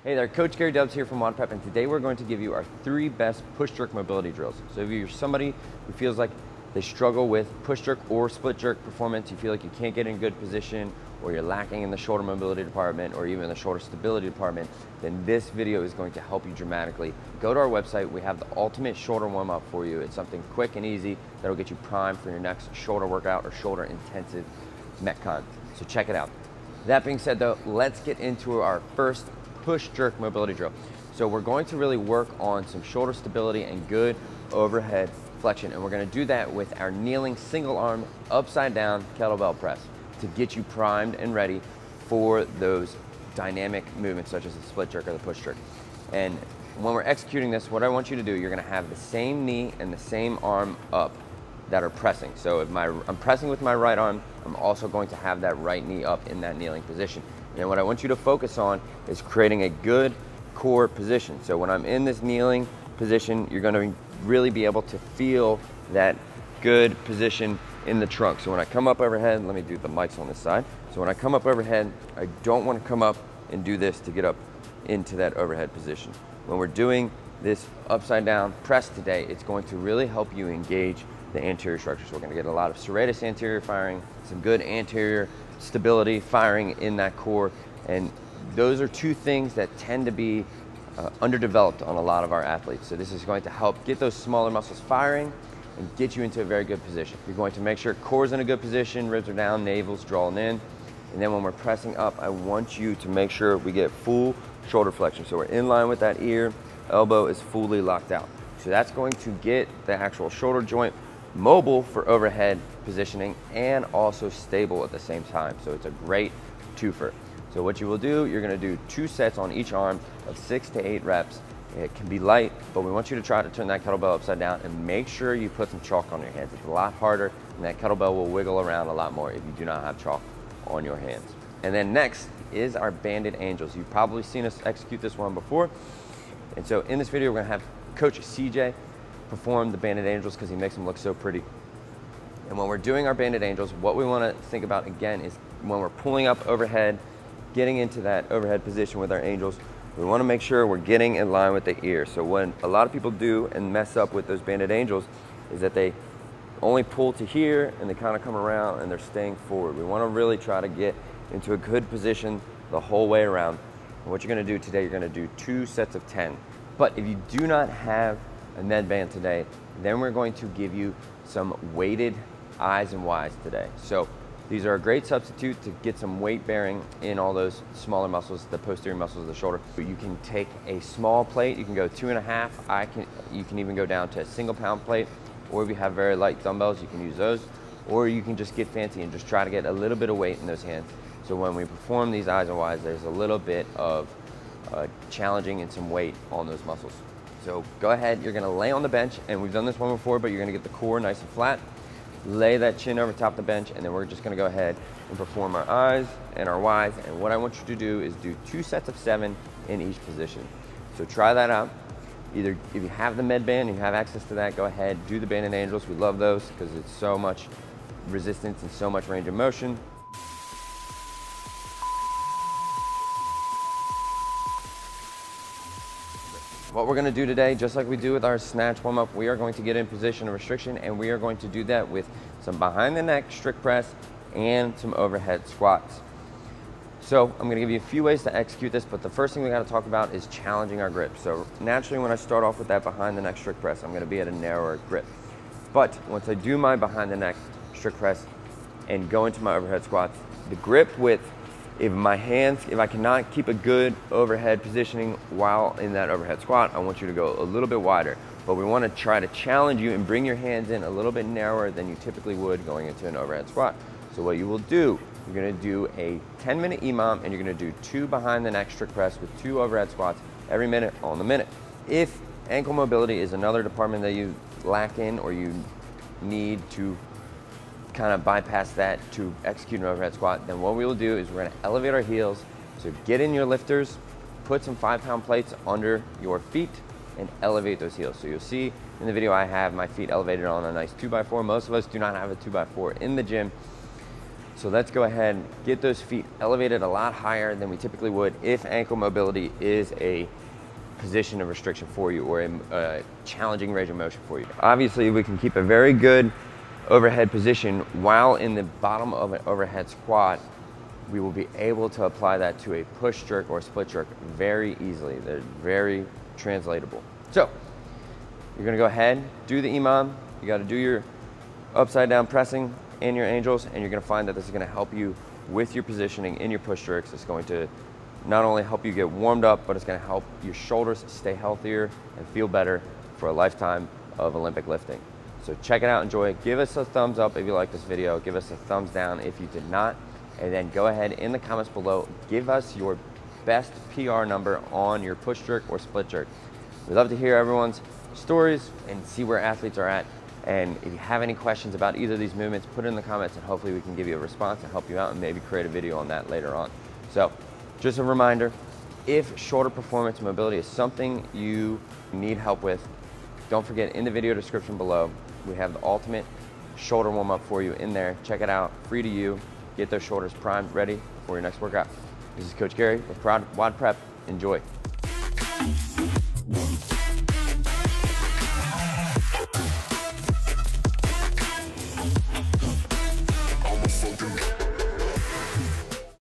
Hey there, Coach Gary Dubs here from WODprep, and today we're going to give you our 3 best push jerk mobility drills. So if you're somebody who feels like they struggle with push jerk or split jerk performance, you feel like you can't get in good position, or you're lacking in the shoulder mobility department, or even the shoulder stability department, then this video is going to help you dramatically. Go to our website, we have the ultimate shoulder warm-up for you. It's something quick and easy that'll get you primed for your next shoulder workout or shoulder intensive Metcon. So check it out. That being said though, let's get into our first push jerk mobility drill. So we're going to really work on some shoulder stability and good overhead flexion, and we're going to do that with our kneeling single arm upside down kettlebell press to get you primed and ready for those dynamic movements such as the split jerk or the push jerk. And when we're executing this, what I want you to do, you're going to have the same knee and the same arm up that are pressing. So if I'm pressing with my right arm, I'm also going to have that right knee up in that kneeling position. And what I want you to focus on is creating a good core position. So when I'm in this kneeling position, you're going to really be able to feel that good position in the trunk. So when I come up overhead, let me do the mics on this side. So when I come up overhead, I don't want to come up and do this to get up into that overhead position. When we're doing this upside down press today, it's going to really help you engage the anterior structure. So we're going to get a lot of serratus anterior firing, some good anterior stability firing in that core, and those are 2 things that tend to be underdeveloped on a lot of our athletes. So this is going to help get those smaller muscles firing and get you into a very good position. You're going to make sure core's in a good position, ribs are down, navel's drawing in, and then when we're pressing up, I want you to make sure we get full shoulder flexion. So we're in line with that ear, elbow is fully locked out. So that's going to get the actual shoulder joint mobile for overhead positioning and also stable at the same time. So it's a great twofer. So what you will do, you're going to do 2 sets on each arm of 6 to 8 reps. It can be light, but we want you to try to turn that kettlebell upside down and make sure you put some chalk on your hands. It's a lot harder, and that kettlebell will wiggle around a lot more if you do not have chalk on your hands. And then next is our Bandit Angels. You've probably seen us execute this one before. And so in this video, we're going to have Coach CJ perform the Bandit Angels because he makes them look so pretty. And when we're doing our Bandit Angels, what we want to think about again is when we're pulling up overhead, getting into that overhead position with our angels, we want to make sure we're getting in line with the ear. So when a lot of people do and mess up with those Bandit Angels is that they only pull to here and they kind of come around and they're staying forward. We want to really try to get into a good position the whole way around. And what you're going to do today, you're going to do 2 sets of 10. But if you do not have a med band today, then we're going to give you some weighted I's and Y's today. So these are a great substitute to get some weight bearing in all those smaller muscles, the posterior muscles of the shoulder. You can take a small plate, you can go 2.5, you can even go down to a single pound plate, or if you have very light dumbbells, you can use those, or you can just get fancy and just try to get a little bit of weight in those hands. So when we perform these I's and Y's, there's a little bit of challenging and some weight on those muscles. So go ahead, you're gonna lay on the bench, and we've done this one before, but you're gonna get the core nice and flat, lay that chin over top of the bench, and then we're just gonna go ahead and perform our I's and our Y's. And what I want you to do is do 2 sets of 7 in each position. So try that out. Either if you have the med band and you have access to that, go ahead, do the Bandit Angels. We love those because it's so much resistance and so much range of motion. What we're going to do today, just like we do with our snatch warm-up, we are going to get in position of restriction, and we are going to do that with some behind the neck strict press and some overhead squats. So I'm going to give you a few ways to execute this, but the first thing we got to talk about is challenging our grip. So naturally when I start off with that behind the neck strict press, I'm going to be at a narrower grip. But once I do my behind the neck strict press and go into my overhead squats, the grip width, if I cannot keep a good overhead positioning while in that overhead squat, I want you to go a little bit wider. But we want to try to challenge you and bring your hands in a little bit narrower than you typically would going into an overhead squat. So what you will do, you're going to do a 10-minute EMOM, and you're going to do 2 behind the neck strict press with 2 overhead squats every minute on the minute. If ankle mobility is another department that you lack in, or you need to kind of bypass that to execute an overhead squat, then what we will do is we're going to elevate our heels. So get in your lifters, put some 5-pound plates under your feet, and elevate those heels. So you'll see in the video I have my feet elevated on a nice 2x4. Most of us do not have a 2x4 in the gym. So let's go ahead and get those feet elevated a lot higher than we typically would if ankle mobility is a position of restriction for you or a challenging range of motion for you. Obviously, we can keep a very good overhead position while in the bottom of an overhead squat. We will be able to apply that to a push jerk or split jerk very easily. They're very translatable. So you're gonna go ahead, do the EMOM. You gotta do your upside down pressing and your angels, and you're gonna find that this is gonna help you with your positioning in your push jerks. It's going to not only help you get warmed up, but it's gonna help your shoulders stay healthier and feel better for a lifetime of Olympic lifting. So check it out, enjoy it. Give us a thumbs up if you like this video. Give us a thumbs down if you did not. And then go ahead in the comments below, give us your best PR number on your push jerk or split jerk. We'd love to hear everyone's stories and see where athletes are at. And if you have any questions about either of these movements, put it in the comments and hopefully we can give you a response and help you out and maybe create a video on that later on. So just a reminder, if shoulder performance mobility is something you need help with, don't forget in the video description below, we have the ultimate shoulder warm up for you in there. Check it out, free to you. Get those shoulders primed, ready for your next workout. This is Coach Gary with WODprep. Enjoy.